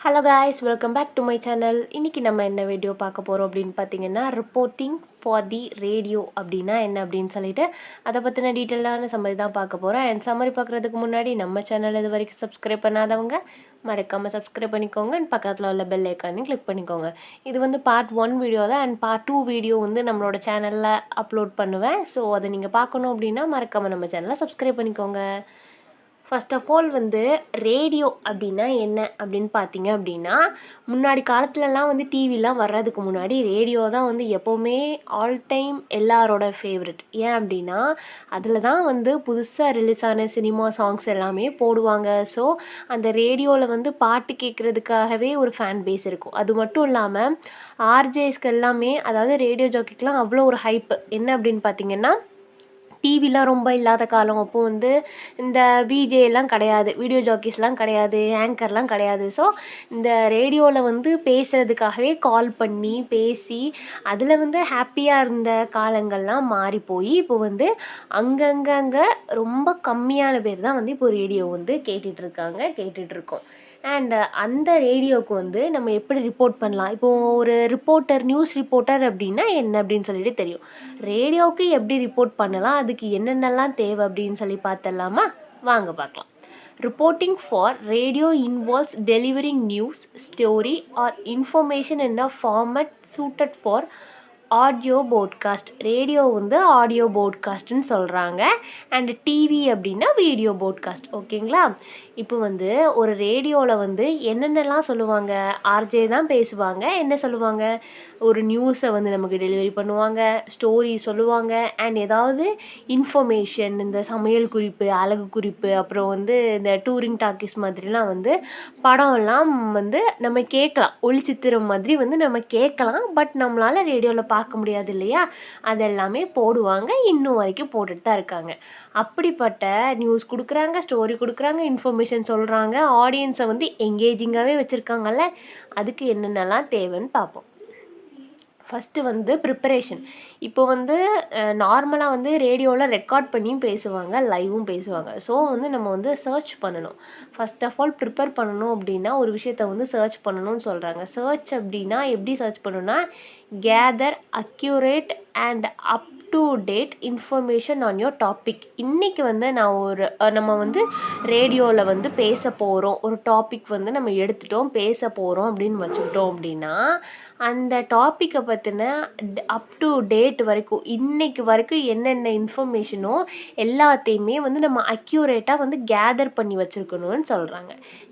Hello guys, welcome back to my channel. இன்றைக்கி நம்ம என்ன வீடியோ பார்க்க போகிறோம் அப்படின்னு பார்த்தீங்கன்னா, ரிப்போர்ட்டிங் ஃபார் தி ரேடியோ அப்படின்னா என்ன அப்படின்னு சொல்லிட்டு அதை பற்றின டீட்டெயிலான சம்மரி தான் பார்க்க போகிறோம். அண்ட் சம்மரி பார்க்குறதுக்கு முன்னாடி நம்ம சேனல் இது வரைக்கும் சப்ஸ்கிரைப் பண்ணாதவங்க மறக்காமல் சப்ஸ்கிரைப் பண்ணிக்கோங்க. அண்ட் பக்கத்தில் உள்ள பெல் ஐக்கானையும் கிளிக் பண்ணிக்கோங்க. இது வந்து பார்ட் 1 வீடியோ தான். அண்ட் பார்ட் 2 வீடியோ வந்து நம்மளோட சேனலில் அப்லோட் பண்ணுவேன். ஸோ அதை நீங்கள் பார்க்கணும் அப்படின்னா மறக்காமல் நம்ம சேனலை சப்ஸ்கிரைப் பண்ணிக்கோங்க. ஃபர்ஸ்ட் ஆஃப் ஆல் வந்து ரேடியோ அப்படின்னா என்ன அப்படின்னு பார்த்தீங்க அப்படின்னா, முன்னாடி காலத்துலலாம் வந்து டிவிலாம் வர்றதுக்கு முன்னாடி ரேடியோ தான் வந்து எப்போவுமே ஆல் டைம் எல்லாரோட ஃபேவரெட். ஏன் அப்படின்னா, அதில் தான் வந்து புதுசாக ரிலீஸ் ஆன சினிமா சாங்ஸ் எல்லாமே போடுவாங்க. ஸோ அந்த ரேடியோவில் வந்து பாட்டு கேட்குறதுக்காகவே ஒரு ஃபேன் பேஸ் இருக்கும். அது மட்டும் இல்லாமல் ஆர்ஜேஸ்க்கு எல்லாமே, அதாவது ரேடியோ ஜாக்கிக்கெலாம் அவ்வளோ ஒரு ஹைப்பு. என்ன அப்படின்னு பார்த்தீங்கன்னா, டிவிலாம் ரொம்ப இல்லாத காலம். அப்போது வந்து இந்த விஜேலாம் கிடையாது, வீடியோ ஜாக்கீஸ்லாம் கிடையாது, ஆங்கர்லாம் கிடையாது. ஸோ இந்த ரேடியோவில் வந்து பேசுகிறதுக்காகவே கால் பண்ணி பேசி அதில் வந்து ஹாப்பியாக இருந்த காலங்கள்லாம் மாறி போய் இப்போ வந்து அங்கங்கே ரொம்ப கம்மியான பேர் தான் வந்து இப்போ ரேடியோ வந்து கேட்டுட்ருக்கோம். அண்ட் அந்த ரேடியோவுக்கு வந்து நம்ம எப்படி ரிப்போர்ட் பண்ணலாம்? இப்போது ஒரு ரிப்போர்ட்டர், நியூஸ் ரிப்போர்ட்டர் அப்படின்னா என்ன அப்படின்னு சொல்லிட்டு தெரியும். ரேடியோவுக்கு எப்படி ரிப்போர்ட் பண்ணலாம், அதுக்கு என்னென்னலாம் தேவை அப்படின்னு சொல்லி பார்த்துடலாமா? வாங்க பார்க்கலாம். Reporting for radio involves delivering news, story or information in a format suited for audio podcast. Radio வந்து ஆடியோ போட்காஸ்ட்டுன்னு சொல்கிறாங்க. அண்ட் டிவி அப்படின்னா வீடியோ போட்காஸ்ட். ஓகேங்களா? இப்போ வந்து ஒரு ரேடியோவில் வந்து என்னென்னலாம் சொல்லுவாங்க? ஆர்ஜே தான் பேசுவாங்க. என்ன சொல்லுவாங்க? ஒரு நியூஸை வந்து நமக்கு டெலிவரி பண்ணுவாங்க, ஸ்டோரி சொல்லுவாங்க, அண்ட் ஏதாவது இன்ஃபர்மேஷன், இந்த சமையல் குறிப்பு, அழகு குறிப்பு, அப்புறம் வந்து இந்த டூரிங் டாக்கீஸ் மாதிரிலாம் வந்து படம்லாம் வந்து நம்ம கேட்கலாம். ஒளிச்சித்திரம் மாதிரி வந்து நம்ம கேட்கலாம். பட் நம்மளால் ரேடியோவில் பார்க்க முடியாது இல்லையா? அதெல்லாமே போடுவாங்க. இன்னும் வரைக்கும் போட்டுட்டு தான் இருக்காங்க. அப்படிப்பட்ட நியூஸ் கொடுக்குறாங்க, ஸ்டோரி கொடுக்குறாங்க, இன்ஃபர்மேஷன் சொல்கிறாங்க. ஆடியன்ஸை வந்து எங்கேஜிங்காகவே வச்சுருக்காங்கல்ல. அதுக்கு என்னென்னலாம் தேவைன்னு பார்ப்போம். ஃபஸ்ட்டு வந்து ப்ரிப்பரேஷன். இப்போ வந்து நார்மலாக வந்து ரேடியோவில் ரெக்கார்ட் பண்ணியும் பேசுவாங்க, லைவும் பேசுவாங்க. ஸோ வந்து நம்ம வந்து சர்ச் பண்ணணும். ஃபஸ்ட் ஆஃப் ஆல் ப்ரிப்பேர் பண்ணணும் அப்படின்னா ஒரு விஷயத்த வந்து சர்ச் பண்ணணும்னு சொல்கிறாங்க. சர்ச் அப்படின்னா எப்படி சர்ச் பண்ணணும்னா, gather accurate and up to date information on your topic. இன்றைக்கி வந்து நம்ம வந்து ரேடியோவில் வந்து பேச போகிறோம், ஒரு டாபிக் வந்து நம்ம எடுத்துட்டோம், பேச போகிறோம் அப்படின்னு வச்சுக்கிட்டோம் அப்படின்னா, அந்த டாப்பிக்கை பற்றின அப் டு டேட் வரைக்கும், இன்றைக்கு வரைக்கும் என்னென்ன இன்ஃபர்மேஷனோ எல்லாத்தையுமே வந்து நம்ம அக்யூரேட்டாக வந்து கேதர் பண்ணி வச்சுருக்கணும்னு சொல்கிறாங்க.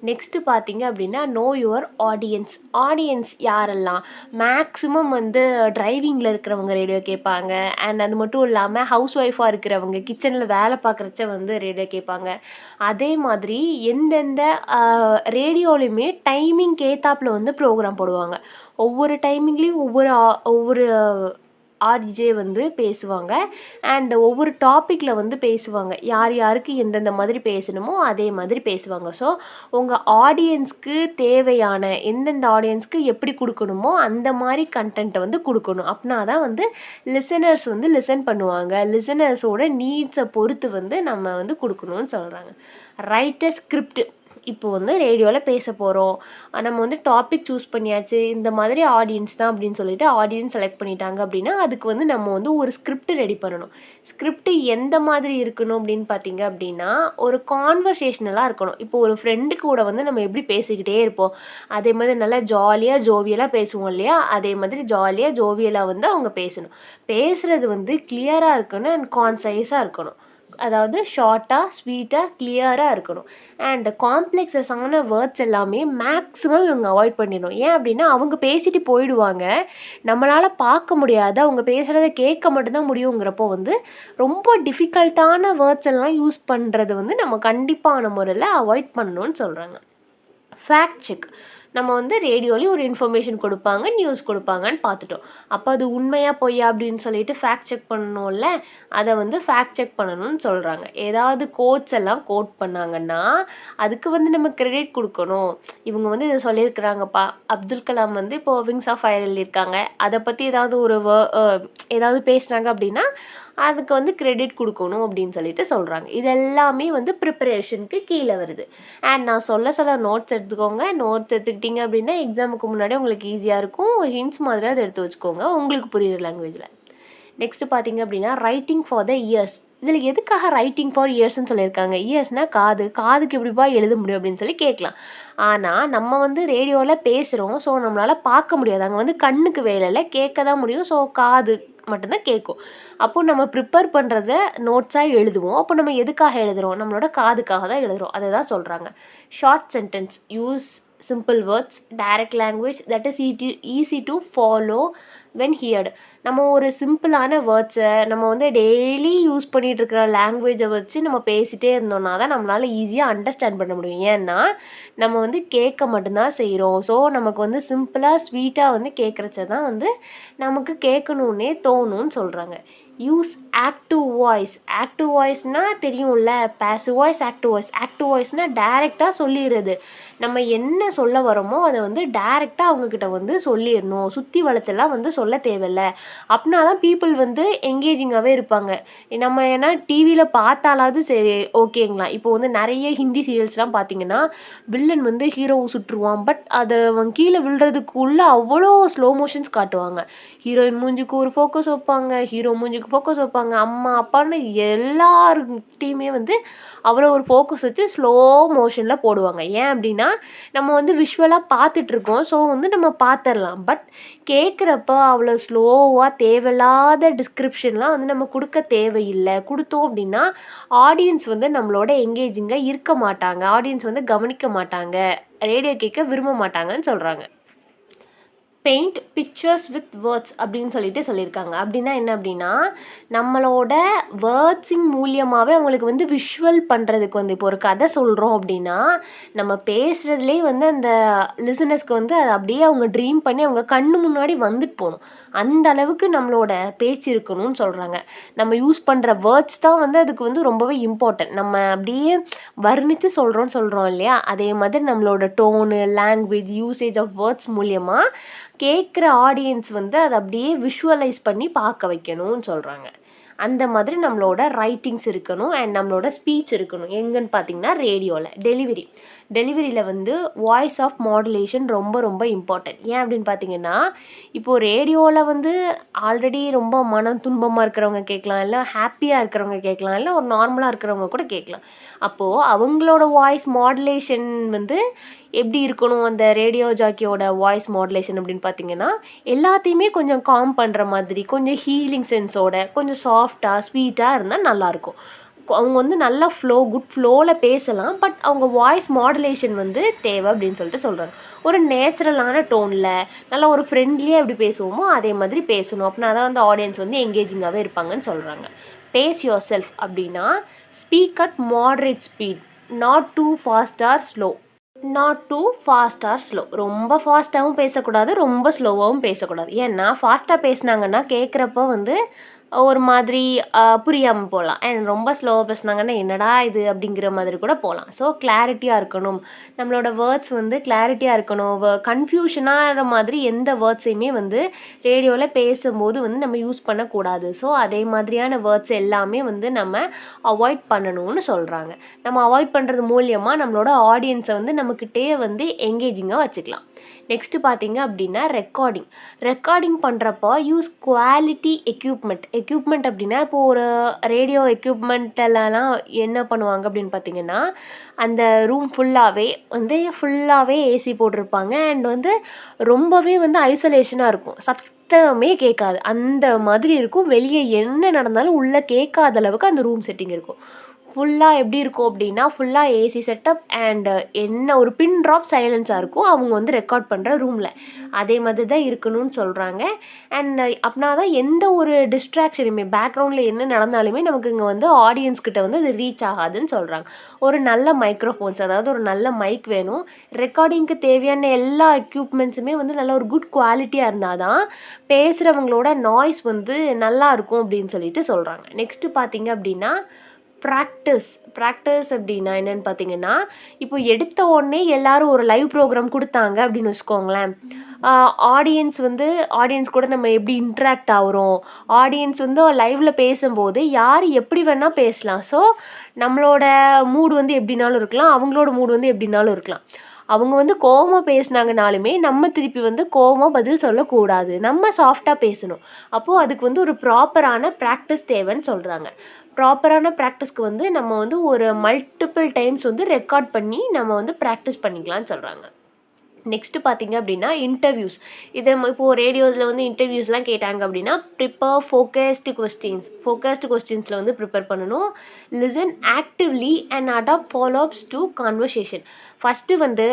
நெக்ஸ்ட்டு பார்த்தீங்க அப்படின்னா, நோ யுவர் ஆடியன்ஸ். ஆடியன்ஸ் யாரெல்லாம்? மேக்ஸிமம் வந்து டிரைவிங்கில் இருக்கிறவங்க ரேடியோ கேட்பாங்க. அண்ட் அது மட்டும் இல்லாமல் ஹவுஸ் ஒய்ஃபாக இருக்கிறவங்க கிச்சனில் வேலை பார்க்குறச்ச வந்து ரேடியோ கேட்பாங்க. அதே மாதிரி எந்தெந்த ரேடியோலையுமே டைமிங்க்கு ஏத்தாப்புல வந்து ப்ரோக்ராம் போடுவாங்க. ஒவ்வொரு டைமிங்லேயும் ஒவ்வொரு ஆர்ஜே வந்து பேசுவாங்க. அண்ட் ஒவ்வொரு டாப்பிக்கில் வந்து பேசுவாங்க. யார் யாருக்கு எந்தெந்த மாதிரி பேசணுமோ அதே மாதிரி பேசுவாங்க. ஸோ உங்கள் ஆடியன்ஸ்க்கு தேவையான எந்தெந்த ஆடியன்ஸ்க்கு எப்படி கொடுக்கணுமோ அந்த மாதிரி கண்டென்ட்டை வந்து கொடுக்கணும். அப்படின்னா தான் வந்து லிசனர்ஸ் வந்து லிசன் பண்ணுவாங்க. லிசனர்ஸோட நீட்ஸை பொறுத்து வந்து நம்ம வந்து கொடுக்கணும்னு சொல்கிறாங்க. Right a script. இப்போ வந்து ரேடியோவில் பேச போகிறோம், நம்ம வந்து டாபிக் சூஸ் பண்ணியாச்சு, இந்த மாதிரி ஆடியன்ஸ் தான் அப்படின்னு சொல்லிட்டு ஆடியன்ஸ் செலக்ட் பண்ணிட்டாங்க அப்படின்னா அதுக்கு வந்து நம்ம வந்து ஒரு ஸ்கிரிப்ட் ரெடி பண்ணணும். ஸ்கிரிப்ட் எந்த மாதிரி இருக்கணும் அப்படின்னு பார்த்தீங்க அப்படின்னா, ஒரு கான்வர்சேஷனலாக இருக்கணும். இப்போ ஒரு ஃப்ரெண்டு கூட வந்து நம்ம எப்படி பேசிக்கிட்டே இருப்போம், அதே மாதிரி நல்லா ஜாலியாக ஜோவியலாக பேசுவோம் இல்லையா? அதே மாதிரி ஜாலியாக ஜோவியலாக வந்து அவங்க பேசணும். பேசுகிறது வந்து கிளியராக இருக்கணும் அண்ட் கான்சைஸாக இருக்கணும். அதாவது ஷார்ட்டாக, ஸ்வீட்டாக, கிளியராக இருக்கணும். அண்ட் காம்ப்ளெக்ஸஸான வேர்ட்ஸ் எல்லாமே மேக்ஸிமம் இவங்க அவாய்ட் பண்ணிடணும். ஏன் அப்படின்னா அவங்க பேசிட்டு போயிடுவாங்க, நம்மளால் பார்க்க முடியாது, அவங்க பேசுகிறத கேட்க மட்டும்தான் முடியுங்கிறப்போ வந்து ரொம்ப டிஃபிகல்ட்டான வேர்ட்ஸ் எல்லாம் யூஸ் பண்ணுறது வந்து நம்ம கண்டிப்பான முறையில் அவாய்ட் பண்ணணும்னு சொல்கிறாங்க. Fact check. நம்ம வந்து ரேடியோலேயும் ஒரு இன்ஃபர்மேஷன் கொடுப்பாங்க, நியூஸ் கொடுப்பாங்கன்னு பார்த்துட்டோம். அப்போ அது உண்மையா பொய்யா அப்படின்னு சொல்லிட்டு ஃபேக்ட் செக் பண்ணணும்ல, அதை வந்து ஃபேக்ட் செக் பண்ணணும்னு சொல்கிறாங்க. ஏதாவது கோட்ஸ் எல்லாம் கோட் பண்ணாங்கன்னா அதுக்கு வந்து நம்ம கிரெடிட் கொடுக்கணும். இவங்க வந்து இதை சொல்லியிருக்கிறாங்கப்பா. அப்துல் கலாம் வந்து இப்போது விங்ஸ் ஆஃப் ஃபயர் எழுதியிருக்காங்க, அதை பற்றி ஏதாவது ஏதாவது பேசுனாங்க அப்படின்னா அதுக்கு வந்து கிரெடிட் கொடுக்கணும் அப்படின்னு சொல்லிட்டு சொல்கிறாங்க. இது எல்லாமே வந்து ப்ரிப்பரேஷனுக்கு கீழே வருது. அண்ட் நான் சொல்ல நோட்ஸ் எடுத்துக்கோங்க. நோட்ஸ் பார்த்துக்கிட்டிங்க அப்படின்னா எக்ஸாமுக்கு முன்னாடி உங்களுக்கு ஈஸியாக இருக்கும். ஒரு ஹிண்ட்ஸ் மாதிரி அதை எடுத்து வச்சுக்கோங்க உங்களுக்கு புரியுற லாங்குவேஜில். நெக்ஸ்ட்டு பார்த்தீங்க அப்படின்னா ரைட்டிங் ஃபார் த இயர்ஸ். இதில் எதுக்காக ரைட்டிங் ஃபார் இயர்ஸ்ன்னு சொல்லியிருக்காங்க? இயர்ஸ்னால் காதுக்கு எப்படிப்பா எழுத முடியும் அப்படின்னு சொல்லி கேட்கலாம். ஆனால் நம்ம வந்து ரேடியோவில் பேசுகிறோம். ஸோ நம்மளால் பார்க்க முடியாது. அங்கே வந்து கண்ணுக்கு வேலை இல்லை, கேட்க தான் முடியும். ஸோ காது மட்டும்தான் கேட்கும். அப்போது நம்ம ப்ரிப்பேர் பண்ணுறத நோட்ஸாக எழுதுவோம். அப்போ நம்ம எதுக்காக எழுதுகிறோம்? நம்மளோட காதுக்காக தான் எழுதுகிறோம். அதை தான் சொல்கிறாங்க. Short sentence use simple words, direct language that is easy to follow when heard. நம்ம ஒரு சிம்பிளான வேர்ட்ஸை நம்ம வந்து டெய்லி யூஸ் பண்ணிகிட்டு இருக்கிற லாங்குவேஜை வச்சு நம்ம பேசிகிட்டே இருந்தோம்னா தான் நம்மளால் ஈஸியாக அண்டர்ஸ்டாண்ட் பண்ண முடியும். ஏன்னா நம்ம வந்து கேட்க மட்டும்தான் செய்கிறோம். ஸோ நமக்கு வந்து சிம்பிளாக ஸ்வீட்டாக வந்து கேட்குறச்ச தான் வந்து நமக்கு கேட்கணுன்னே தோணும்னு சொல்கிறாங்க. Use active voice. ஆக்டிவ் வாய்ஸ்னால் தெரியும்ல, passive voice, active voice. Active வாய்ஸ்னால் டைரெக்டாக சொல்லிடுறது. நம்ம என்ன சொல்ல வரோமோ அதை வந்து டைரெக்டாக அவங்கக்கிட்ட வந்து சொல்லிடணும். சுற்றி வளைச்செல்லாம் வந்து சொல்ல தேவையில்ல. அப்படின்னா தான் பீப்புள் வந்து எங்கேஜிங்காகவே இருப்பாங்க. நம்ம ஏன்னா டிவியில் பார்த்தாலாவது சரி ஓகேங்களா. இப்போ வந்து நிறைய ஹிந்தி சீரியல்ஸ்லாம் பார்த்தீங்கன்னா வில்லன் வந்து ஹீரோவை சுட்டுருவான். பட் அதை அவன் கீழே விழுறதுக்குள்ளே அவ்வளோ ஸ்லோ மோஷன்ஸ் காட்டுவாங்க. ஹீரோயின் மூஞ்சிக்கு ஒரு ஃபோக்கஸ் வைப்பாங்க, ஹீரோ மூஞ்சிக்கு ஃபோக்கஸ் வைப்பாங்க, அம்மா அப்பான்னு எல்லார்கிட்டையுமே வந்து அவ்வளோ ஒரு ஃபோக்கஸ் வச்சு ஸ்லோ மோஷனில் போடுவாங்க. ஏன் அப்படின்னா நம்ம வந்து விஷுவலாக பார்த்துட்ருக்கோம். ஸோ வந்து நம்ம பார்த்துடலாம். பட் கேட்குறப்ப அவ்வளோ ஸ்லோவாக தேவையில்லாத டிஸ்கிரிப்ஷன்லாம் வந்து நம்ம கொடுக்க தேவையில்லை. கொடுத்தோம் அப்படின்னா ஆடியன்ஸ் வந்து நம்மளோட எங்கேஜிங்காக இருக்க மாட்டாங்க. ஆடியன்ஸ் வந்து கவனிக்க மாட்டாங்க, ரேடியோ கேட்க விரும்ப மாட்டாங்கன்னு சொல்கிறாங்க. பெயிண்ட் பிக்சர்ஸ் வித் வேர்ட்ஸ் அப்படின்னு சொல்லியிருக்காங்க. அப்படின்னா என்ன அப்படின்னா நம்மளோட வேர்ட்ஸிங் மூலியமாகவே அவங்களுக்கு வந்து விஷுவல் பண்ணுறதுக்கு வந்து இப்போ ஒரு கதை சொல்கிறோம் அப்படின்னா நம்ம பேசுகிறதுலேயே வந்து அந்த லிசனர்ஸ்க்கு வந்து அதை அப்படியே அவங்க ட்ரீம் பண்ணி அவங்க கண்ணு முன்னாடி வந்துட்டு போகணும். அந்த அளவுக்கு நம்மளோட பேச்சு இருக்கணும்னு சொல்கிறாங்க. நம்ம யூஸ் பண்ணுற வேர்ட்ஸ் தான் வந்து அதுக்கு வந்து ரொம்பவே இம்பார்ட்டன்ட். நம்ம அப்படியே வர்ணித்து சொல்கிறோம் இல்லையா, அதே மாதிரி நம்மளோட tone, language, usage of words மூலியமாக கேட்குற ஆடியன்ஸ் வந்து அதை அப்படியே விஷுவலைஸ் பண்ணி பார்க்க வைக்கணும்னு சொல்கிறாங்க. அந்த மாதிரி நம்மளோட ரைட்டிங்ஸ் இருக்கணும் அண்ட் நம்மளோட ஸ்பீச் இருக்கணும். எங்கன்னு பார்த்தீங்கன்னா ரேடியோவில் டெலிவரியில் வந்து வாய்ஸ் ஆஃப் மாடுலேஷன் ரொம்ப ரொம்ப இம்பார்ட்டன்ட். ஏன் அப்படின்னு பார்த்தீங்கன்னா இப்போது ரேடியோவில் வந்து ஆல்ரெடி ரொம்ப மனம் துன்பமாக இருக்கிறவங்க கேட்கலாம், இல்லை ஹாப்பியாக இருக்கிறவங்க கேட்கலாம், இல்லை ஒரு நார்மலாக இருக்கிறவங்க கூட கேட்கலாம். அப்போது அவங்களோட வாய்ஸ் மாடுலேஷன் வந்து எப்படி இருக்கணும்? அந்த ரேடியோ ஜாக்கியோட வாய்ஸ் மாடுலேஷன் அப்படின்னு பார்த்தீங்கன்னா எல்லாத்தையுமே கொஞ்சம் காம் பண்ணுற மாதிரி, கொஞ்சம் ஹீலிங் சென்ஸோட, கொஞ்சம் சாஃப்டாக ஸ்வீட்டாக இருந்தால் நல்லாயிருக்கும். அவங்க வந்து நல்லா குட் ஃப்ளோவில் பேசலாம். பட் அவங்க வாய்ஸ் மாடுலேஷன் வந்து தேவை அப்படின்னு சொல்கிறாங்க. ஒரு நேச்சுரலான டோனில் நல்லா ஒரு ஃப்ரெண்ட்லியாக எப்படி பேசுவோமோ அதே மாதிரி பேசணும். அப்படின்னா தான் வந்து ஆடியன்ஸ் வந்து எங்கேஜிங்காகவே இருப்பாங்கன்னு சொல்கிறாங்க. பேஸ் யுவர் செல்ஃப் அப்படின்னா speak at moderate speed, not too fast or slow. ரொம்ப ஃபாஸ்ட்டாகவும் பேசக்கூடாது, ரொம்ப ஸ்லோவாகவும் பேசக்கூடாது. ஏன்னா ஃபாஸ்ட்டாக பேசுனாங்கன்னா கேட்குறப்ப வந்து ஒரு மாதிரி புரியாமல் போகலாம். அண்ட் ரொம்ப ஸ்லோவாக பேசுனாங்கன்னா என்னடா இது அப்படிங்கிற மாதிரி கூட போகலாம். ஸோ கிளாரிட்டியாக இருக்கணும். நம்மளோட வேர்ட்ஸ் வந்து கிளாரிட்டியாக இருக்கணும். கன்ஃபியூஷனாகிற மாதிரி எந்த வேர்ட்ஸையுமே வந்து ரேடியோவில் பேசும்போது வந்து நம்ம யூஸ் பண்ணக்கூடாது. ஸோ அதே மாதிரியான வேர்ட்ஸ் எல்லாமே வந்து நம்ம அவாய்ட் பண்ணணும்னு சொல்கிறாங்க. நம்ம அவாய்ட் பண்ணுறது மூலியமாக நம்மளோட ஆடியன்ஸை வந்து நம்மக்கிட்டே வந்து எங்கேஜிங்காக வச்சுக்கலாம். நெக்ஸ்ட்டு பார்த்தீங்க அப்படின்னா ரெக்கார்டிங் பண்ணுறப்போ யூஸ் குவாலிட்டி எக்யூப்மெண்ட் அப்படின்னா இப்போது ஒரு ரேடியோ எக்யூப்மெண்ட்டெல்லாம் என்ன பண்ணுவாங்க அப்படின்னு பார்த்தீங்கன்னா அந்த ரூம் ஃபுல்லாகவே ஏசி போட்டிருப்பாங்க. அண்ட் வந்து ரொம்பவே வந்து ஐசோலேஷனாக இருக்கும். சத்தமே கேட்காது, அந்த மாதிரி இருக்கும். வெளியே என்ன நடந்தாலும் உள்ளே கேட்காத அளவுக்கு அந்த ரூம் செட்டிங் இருக்கும். ஃபுல்லாக எப்படி இருக்கும் அப்படின்னா ஃபுல்லாக ஏசி செட்டப் அண்ட் என்ன ஒரு பின் ட்ராப் சைலன்ஸாக இருக்கும் அவங்க வந்து ரெக்கார்ட் பண்ணுற ரூமில். அதே மாதிரி தான் இருக்கணும்னு சொல்கிறாங்க. அண்ட் அப்படின்னா தான் எந்த ஒரு டிஸ்ட்ராக்ஷனுமே பேக்ரவுண்டில் என்ன நடந்தாலுமே நமக்கு இங்கே வந்து ஆடியன்ஸ்கிட்ட வந்து அது ரீச் ஆகாதுன்னு சொல்கிறாங்க. ஒரு நல்ல மைக்ரோஃபோன்ஸ், அதாவது ஒரு நல்ல மைக் வேணும். ரெக்கார்டிங்க்கு தேவையான எல்லா எக்யூப்மெண்ட்ஸுமே வந்து நல்ல ஒரு குட் குவாலிட்டியாக இருந்தால் தான் பேசுகிறவங்களோட நாய்ஸ் வந்து நல்லா இருக்கும் அப்படின்னு சொல்கிறாங்க. நெக்ஸ்ட்டு பார்த்தீங்க அப்படின்னா ப்ராக்டிஸ் அப்படின்னா என்னென்னு பார்த்தீங்கன்னா இப்போ எடுத்த உடனே எல்லாரும் ஒரு லைவ் ப்ரோக்ராம் கொடுத்தாங்க அப்படின்னு வச்சுக்கோங்களேன். ஆடியன்ஸ் கூட நம்ம எப்படி இன்ட்ராக்ட் ஆகுறோம், ஆடியன்ஸ் வந்து லைவில் பேசும்போது யார் எப்படி வேணால் பேசலாம். ஸோ நம்மளோட மூடு வந்து எப்படினாலும் இருக்கலாம், அவங்களோட மூடு வந்து எப்படினாலும் இருக்கலாம். அவங்க வந்து கோவமா பேசுனாங்கனாலுமே நம்ம திருப்பி வந்து கோவமா பதில் சொல்லக்கூடாது. நம்ம சாஃப்ட்டா பேசணும். அப்போ அதுக்கு வந்து ஒரு ப்ராப்பரான பிராக்டிஸ் தேவைன்னு சொல்றாங்க. ப்ராப்பரான பிராக்டிஸ்க்கு வந்து நம்ம வந்து ஒரு மல்டிபிள் டைம்ஸ் வந்து ரெக்கார்ட் பண்ணி நம்ம வந்து பிராக்டிஸ் பண்ணிக்கலாம்னு சொல்றாங்க. நெக்ஸ்ட்டு பார்த்தீங்க அப்படின்னா இன்டர்வியூஸ். இப்போ ரேடியோஸில் வந்து இன்டர்வியூஸ்லாம் கேட்டாங்க அப்படின்னா, ப்ரிப்பேர் ஃபோக்கஸ்டு கொஸ்டின்ஸில் வந்து ப்ரிப்பேர் பண்ணணும். Listen actively and adapt follow ups to conversation. First வந்து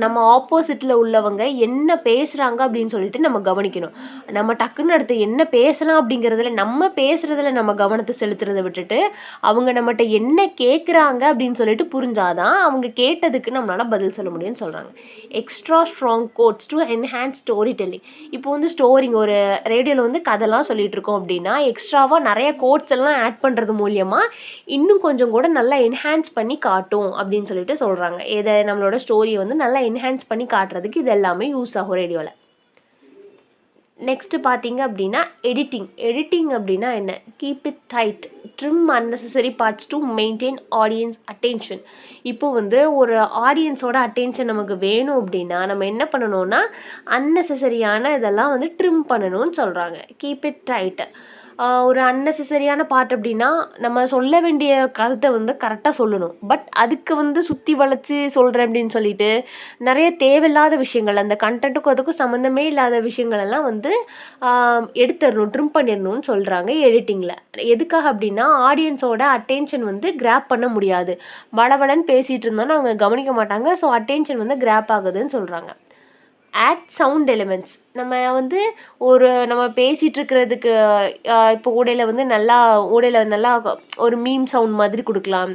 நம்ம ஆப்போசிட்டில் உள்ளவங்க என்ன பேசுகிறாங்க அப்படின்னு சொல்லிட்டு நம்ம கவனிக்கணும். நம்ம டக்குன்னு அடுத்து என்ன பேசலாம் அப்படிங்கிறதுல நம்ம பேசுகிறதுல நம்ம கவனத்தை செலுத்துறதை விட்டுட்டு, அவங்க நம்மகிட்ட என்ன கேட்குறாங்க அப்படின்னு சொல்லிட்டு புரிஞ்சாதான் அவங்க கேட்டதுக்கு நம்மளால பதில் சொல்ல முடியும்னு சொல்கிறாங்க. Extra strong quotes to enhance storytelling. இப்போ வந்து ஒரு ரேடியோவில் வந்து கதைலாம் சொல்லிட்டு இருக்கோம் அப்படின்னா, எக்ஸ்ட்ராவாக நிறைய கோட்ஸ் எல்லாம் ஆட் பண்ணுறது மூலியமாக இன்னும் கொஞ்சம் கூட நல்லா என்ஹான்ஸ் பண்ணி காட்டும் அப்படின்னு சொல்லிட்டு சொல்கிறாங்க. இதை நம்மளோட ஸ்டோரியை வந்து நல்லா என்ஹான்ஸ் பண்ணி காட்டுறதுக்கு இது எல்லாமே யூஸ் ஆகும் ரேடியோவில். நெக்ஸ்ட்டு பார்த்தீங்க அப்படின்னா எடிட்டிங் அப்படின்னா என்ன? Keep it tight, trim unnecessary parts to maintain audience attention. இப்போ வந்து ஒரு ஆடியன்ஸோட அட்டென்ஷன் நமக்கு வேணும் அப்படின்னா நம்ம என்ன பண்ணணும்னா அன்னெசரியான இதெல்லாம் வந்து ட்ரிம் பண்ணணும்னு சொல்கிறாங்க. Keep it tight. ஒரு அன்னெசரியான பார்ட் அப்படின்னா நம்ம சொல்ல வேண்டிய கருத்தை வந்து கரெக்டாக சொல்லணும். பட் அதுக்கு வந்து சுற்றி வளைச்சி சொல்கிறேன் அப்படின்னு சொல்லிட்டு நிறைய தேவையில்லாத விஷயங்கள், அந்த கண்டென்ட்டுக்கும் அதுக்கும் சம்மந்தமே இல்லாத விஷயங்கள் எல்லாம் வந்து எடுத்துடணும், ட்ரிம் பண்ணிடணும்னு சொல்கிறாங்க எடிட்டிங்கில். எதுக்காக அப்படின்னா ஆடியன்ஸோட அட்டென்ஷன் வந்து கிராப் பண்ண முடியாது. வளவளன்னு பேசிகிட்டு இருந்தோன்னா அவங்க கவனிக்க மாட்டாங்க. ஸோ அட்டென்ஷன் வந்து கிராப் ஆகுதுன்னு சொல்கிறாங்க. Add sound elements. நம்ம பேசிகிட்டு இருக்கிறதுக்கு இப்போ ஊடையில் நல்லா ஒரு மீம் சவுண்ட் மாதிரி கொடுக்கலாம்.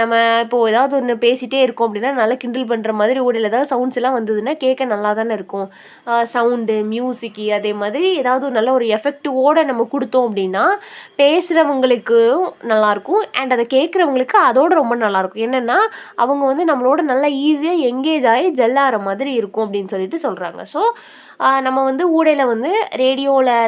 நம்ம இப்போது ஏதாவது ஒன்று பேசிகிட்டே இருக்கோம் அப்படின்னா நல்லா கிண்டல் பண்ணுற மாதிரி ஊடையில் ஏதாவது சவுண்ட்ஸ் எல்லாம் வந்ததுன்னா கேட்க நல்லா தானே இருக்கும். சவுண்டு, மியூசிக்கு, அதே மாதிரி ஏதாவது ஒரு நல்ல ஒரு எஃபெக்டிவோடு நம்ம கொடுத்தோம் அப்படின்னா பேசுகிறவங்களுக்கும் நல்லாயிருக்கும் அண்ட் அதை கேட்குறவங்களுக்கு அதோடு ரொம்ப நல்லாயிருக்கும். என்னென்னா அவங்க வந்து நம்மளோட நல்லா ஈஸியாக எங்கேஜ் ஆகி ஜெல்லாகிற மாதிரி இருக்கும் அப்படின்னு சொல்லிட்டு சொல்கிறாங்க. ஸோ நம்ம வந்து ஊடையில் வந்து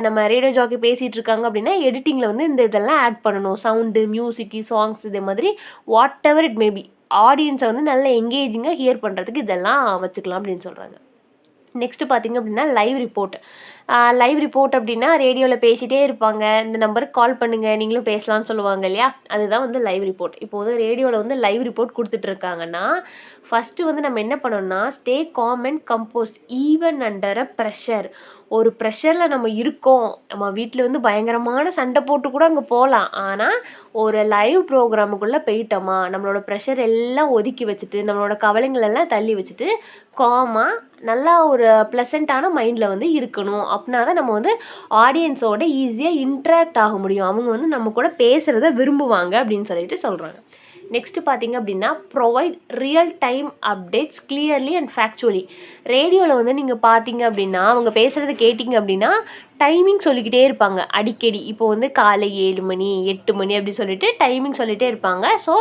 நம்ம ரேடியோ ஜாக்கி பேசிகிட்டு இருக்காங்க அப்படின்னா எடிட்டிங்கில் வந்து இதெல்லாம் ஆட் பண்ணணும். சவுண்டு, மியூசிக்கு, சாங்ஸ், இதே மாதிரி வாட் எவர் இட் மேபி ஆடியன்ஸை வந்து நல்ல எங்கேஜிங்காக ஹியர் பண்ணுறதுக்கு இதெல்லாம் வச்சுக்கலாம் அப்படின்னு சொல்கிறாங்க. நெக்ஸ்ட்டு பார்த்தீங்க அப்படின்னா லைவ் ரிப்போர்ட் அப்படின்னா ரேடியோவில் பேசிகிட்டே இருப்பாங்க. இந்த நம்பருக்கு கால் பண்ணுங்கள் நீங்களும் பேசலாம்னு சொல்லுவாங்க இல்லையா, அதுதான் வந்து லைவ் ரிப்போர்ட். இப்போ வந்து ரேடியோவில் வந்து லைவ் ரிப்போர்ட் கொடுத்துட்ருக்காங்கன்னா ஃபஸ்ட்டு வந்து நம்ம என்ன பண்ணணும்னா stay com and compost even under a pressure. ஒரு ப்ரெஷரில் நம்ம இருக்கோம், நம்ம வீட்டில் வந்து பயங்கரமான சண்டை போட்டு கூட அங்கே போகலாம். ஆனால் ஒரு லைவ் ப்ரோக்ராமுக்குள்ளே போயிட்டோமா நம்மளோட ப்ரெஷர் எல்லாம் ஒதுக்கி வச்சுட்டு நம்மளோட கவலைங்கள் எல்லாம் தள்ளி வச்சுட்டு காமாக நல்லா ஒரு ப்ளசண்ட்டான மைண்டில் வந்து இருக்கணும். அப்படின்னா தான் நம்ம வந்து ஆடியன்ஸோட ஈஸியாக இன்ட்ராக்ட் ஆக முடியும். அவங்க வந்து நம்ம கூட பேசுகிறத விரும்புவாங்க அப்படின்னு சொல்லிட்டு சொல்கிறாங்க. நெக்ஸ்ட்டு பார்த்தீங்க அப்படின்னா provide real time updates clearly and factually. ரேடியோவில் வந்து நீங்கள் பார்த்தீங்க அப்படின்னா அவங்க பேசுகிறத கேட்டிங்க அப்படின்னா டைமிங் சொல்லிக்கிட்டே இருப்பாங்க அடிக்கடி. இப்போ வந்து காலை 7 மணி 8 மணி அப்படி சொல்லிட்டு டைமிங் சொல்லிகிட்டே இருப்பாங்க. ஸோ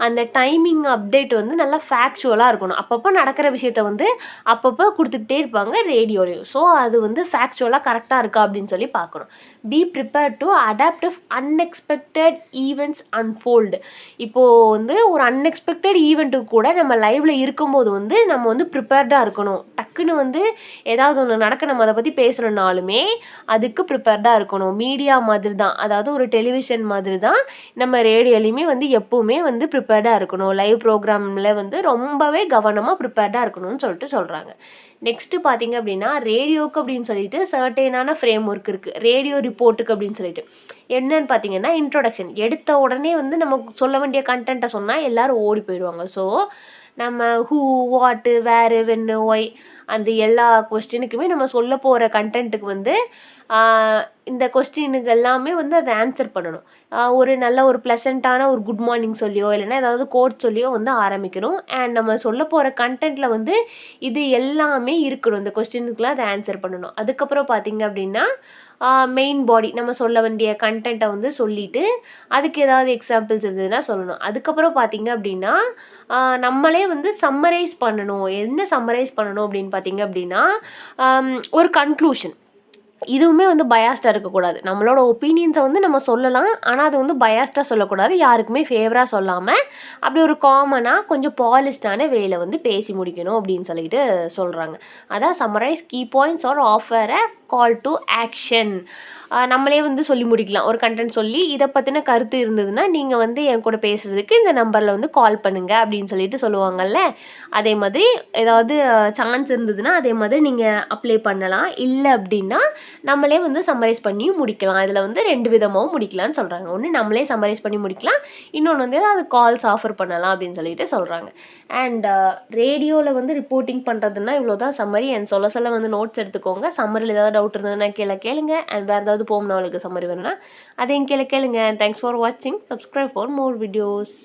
அந்த டைமிங் அப்டேட் வந்து நல்லா ஃபேக்சுவலாக இருக்கணும். அப்பப்போ நடக்கிற விஷயத்த வந்து அப்பப்போ கொடுத்துக்கிட்டே இருப்பாங்க ரேடியோலையும். ஸோ அது வந்து ஃபேக்சுவலாக கரெக்டாக இருக்கா அப்படின்னு சொல்லி பார்க்கணும். Be prepare to adapt if unexpected events unfold. இப்போது வந்து ஒரு அன்எக்ஸ்பெக்டட் ஈவெண்ட்டுக்கு கூட நம்ம லைவில் இருக்கும்போது வந்து நம்ம வந்து ப்ரிப்பேர்டாக இருக்கணும். டக்குன்னு வந்து ஏதாவது ஒன்று நடக்க நம்ம அதை பற்றி பேசணுன்னாலுமே அதுக்கு ப்ரிப்பேர்டாக இருக்கணும். மீடியா மாதிரி தான், அதாவது ஒரு டெலிவிஷன் மாதிரி தான் நம்ம ரேடியோலையுமே வந்து எப்போவுமே வந்து ப்ரிப்பேர்டாக இருக்கணும். லைவ் ப்ரோக்ராமில் வந்து ரொம்பவே கவனமாக ப்ரிப்பேர்டாக இருக்கணும்னு சொல்லிட்டு சொல்கிறாங்க. நெக்ஸ்ட்டு பார்த்தீங்க அப்படின்னா ரேடியோவுக்கு அப்படின்னு சொல்லிட்டு சர்டெயினான ஃப்ரேம் ஒர்க் இருக்குது. ரேடியோ ரிப்போர்ட்டுக்கு அப்படின்னு சொல்லிட்டு என்னன்னு பார்த்தீங்கன்னா இன்ட்ரோடக்ஷன். எடுத்த உடனே வந்து நம்ம சொல்ல வேண்டிய கண்டென்ட்டை சொன்னால் எல்லோரும் ஓடி போயிடுவாங்க. ஸோ நம்ம ஹூ, வாட்டு, வேறு, வென்னு, ஒய் அந்த எல்லா கொஸ்டினுக்குமே நம்ம சொல்ல போகிற கண்டென்ட்டுக்கு வந்து இந்த கொஸ்டினுக்கு எல்லாமே வந்து அதை ஆன்சர் பண்ணணும். ஒரு நல்ல ஒரு ப்ளசண்ட்டான ஒரு குட் மார்னிங் சொல்லியோ இல்லைன்னா ஏதாவது கோட் சொல்லியோ வந்து ஆரம்பிக்கணும். அண்ட் நம்ம சொல்ல போகிற கண்டென்ட்டில் வந்து இது எல்லாமே இருக்கணும். இந்த கொஸ்டினுக்குலாம் அதை ஆன்சர் பண்ணணும். அதுக்கப்புறம் பார்த்தீங்க அப்படின்னா மெயின் பாடி நம்ம சொல்ல வேண்டிய கண்டென்ட்டை வந்து சொல்லிவிட்டு அதுக்கு ஏதாவது எக்ஸாம்பிள்ஸ் இருந்ததுன்னா சொல்லணும். அதுக்கப்புறம் பார்த்தீங்க அப்படின்னா நம்மளே வந்து சம்மரைஸ் பண்ணணும். என்ன சம்மரைஸ் பண்ணணும் அப்படின்னு பார்த்தீங்க அப்படின்னா ஒரு கன்க்ளூஷன். இதுவுமே வந்து பயாஸ்டா இருக்கக்கூடாது. நம்மளோட ஒப்பீனியன்ஸ வந்து நம்ம சொல்லலாம். ஆனா, அது வந்து பயாஸ்டா சொல்லக்கூடாது. யாருக்குமே ஃபேவரா சொல்லாம, அப்படி ஒரு காமனா கொஞ்சம் பாலிஷ்டான வேல வந்து பேசி முடிக்கணும் அப்படின்னு சொல்லிட்டு சொல்றாங்க. அதான் summarise key points or offer a call to action. நம்மளே வந்து சொல்லி முடிக்கலாம். ஒரு கன்டென்ட் சொல்லி, இத பத்தின கருத்து இருந்ததுன்னா, நீங்க வந்து என் கூட பேசுறதுக்கு இந்த நம்பர்ல வந்து கால் பண்ணுங்க அப்படின்னு சொல்லிட்டு சொல்லுவாங்கல்ல. அதே மாதிரி ஏதாவது சான்ஸ் இருந்ததுன்னா, அதே மாதிரி நீங்க அப்ளை பண்ணலாம். இல்ல அப்படின்னா, நம்மளே வந்து சம்மரைஸ் பண்ணியும் முடிக்கலாம். இதுல வந்து 2 விதமாவும் முடிக்கலாம்னு சொல்றாங்க. ஒண்ணு நம்மளே சம்மரைஸ் பண்ணி முடிக்கலாம். இன்னொன்னு வந்து அது கால்ஸ் ஆஃபர் பண்ணலாம் அப்படின்னு சொல்லிட்டு சொல்றாங்க. அண்ட் ரேடியோல வந்து ரிப்போர்ட்டிங் பண்றதுன்னா இவ்வளோதான் சம்மரி. அண்ட் சொல்ல சொல்ல வந்து நோட்ஸ் எடுத்துக்கோங்க. சம்மரில ஏதாவது டவுட் இருந்ததுன்னா கீழ கேளுங்க. அண்ட் வேற ஏதாவது போம் நாவலுக்கு சம்மரி வேணும்னா அதையும் கீழ கேளுங்க. அண்ட் தேங்க்ஸ் ஃபார் வாட்சிங். Subscribe for more videos.